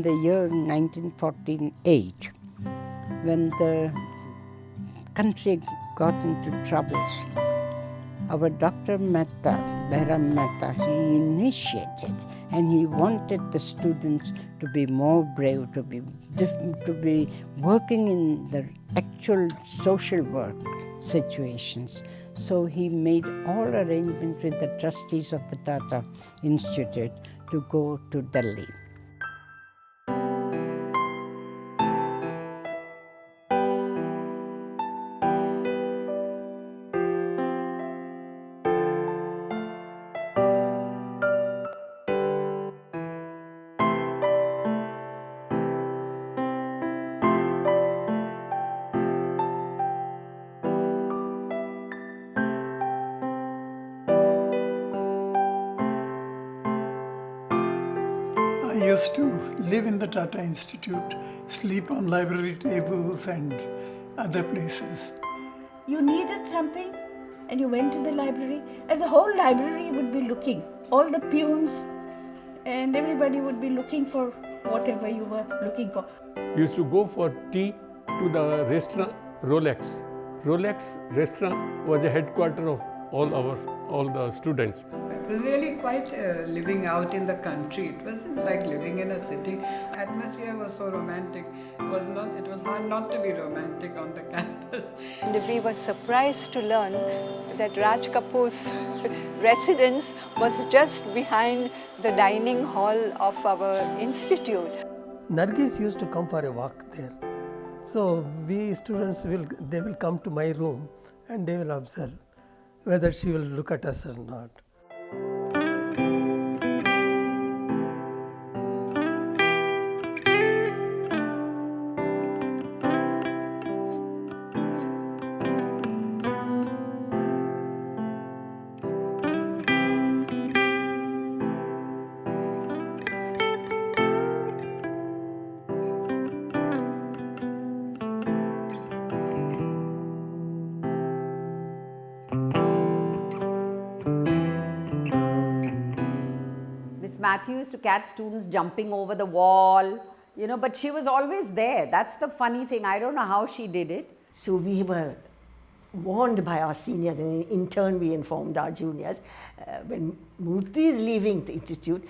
the year 1948, when the country got into troubles, our Dr. Mehta, Behram Mehta, he initiated, and he wanted the students to be more brave, to be working in the actual social work situations. So he made all arrangements with the trustees of the Tata Institute to go to Delhi. I used to live in the Tata Institute, sleep on library tables and other places. You needed something and you went to the library, and the whole library would be looking. All the peons and everybody would be looking for whatever you were looking for. We used to go for tea to the restaurant Rolex. Rolex restaurant was a headquarter of all the students. It was really quite living out in the country. It wasn't like living in a city. Atmosphere was so romantic. It was hard not to be romantic on the campus. And we were surprised to learn that Raj Kapoor's residence was just behind the dining hall of our institute. Nargis used to come for a walk there. So we students will come to my room and they will observe whether she will look at us or not. Matthew used to catch students jumping over the wall, but she was always there. That's the funny thing. I don't know how she did it. So we were warned by our seniors, and in turn we informed our juniors. When Murthy is leaving the institute,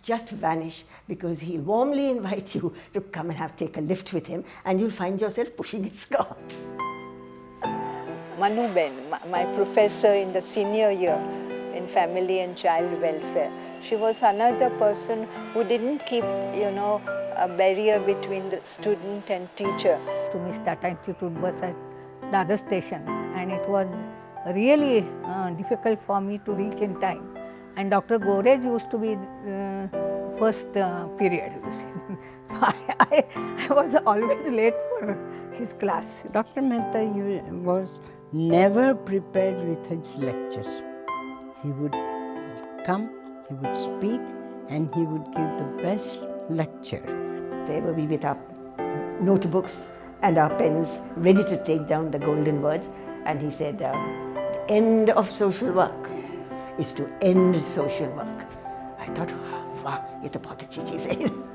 just vanish, because he'll warmly invite you to come and take a lift with him, and you'll find yourself pushing his car. Manu Ben, my professor in the senior year in family and child welfare, she was another person who didn't keep, a barrier between the student and teacher. To Miss Tata Institute was at Dadar station, and it was really difficult for me to reach in time. And Dr. Gorej used to be first period. So I was always late for his class. Dr. Mehta was never prepared with his lectures. He would come, he would speak, and he would give the best lecture. There were we with our notebooks and our pens ready to take down the golden words, and he said, the end of social work is to end social work. I thought, wow, ये तो बहुत अच्छी चीज़ है.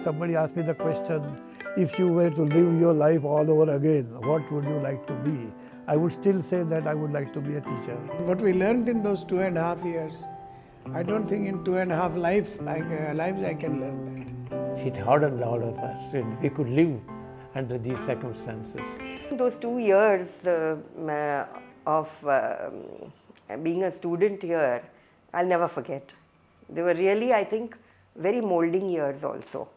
Somebody asked me the question, if you were to live your life all over again, what would you like to be? I would still say that I would like to be a teacher. What we learned in those 2.5 years, I don't think in 2.5 lives I can learn that. It hardened all of us, and we could live under these circumstances. Those 2 years of being a student here, I'll never forget. They were really, I think, very molding years also.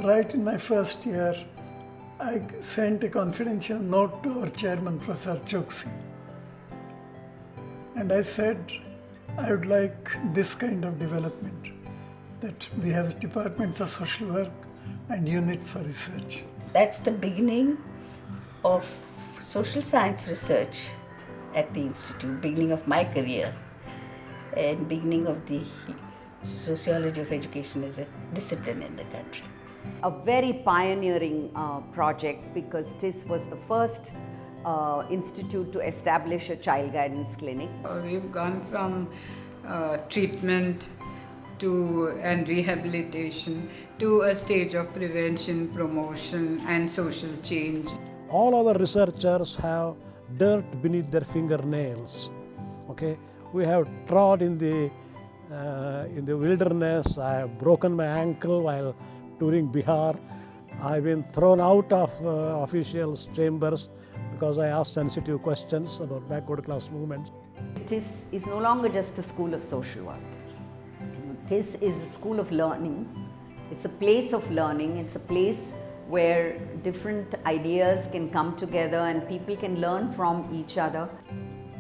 right in my first year, I sent a confidential note to our chairman, Professor Choksi. And I said, I would like this kind of development, that we have departments of social work and units for research. That's the beginning of social science research at the Institute, beginning of my career and beginning of the sociology of education as a discipline in the country. A very pioneering project, because TISS was the first institute to establish a child guidance clinic. We've gone from treatment and rehabilitation to a stage of prevention, promotion and social change. All our researchers have dirt beneath their fingernails. Okay, we have trod in the wilderness. I have broken my ankle while touring Bihar. I've been thrown out of officials' chambers because I asked sensitive questions about backward class movements. TISS is no longer just a school of social work. TISS is a school of learning. It's a place of learning. It's a place where different ideas can come together and people can learn from each other.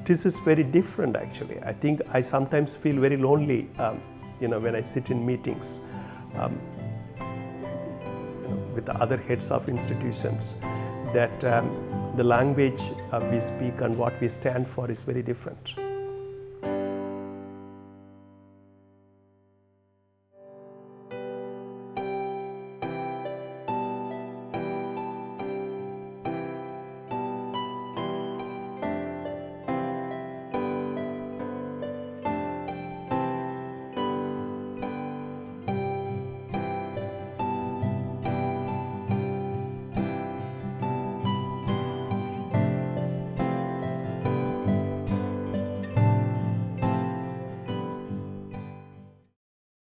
TISS is very different actually. I think I sometimes feel very lonely when I sit in meetings with the other heads of institutions, that the language we speak and what we stand for is very different.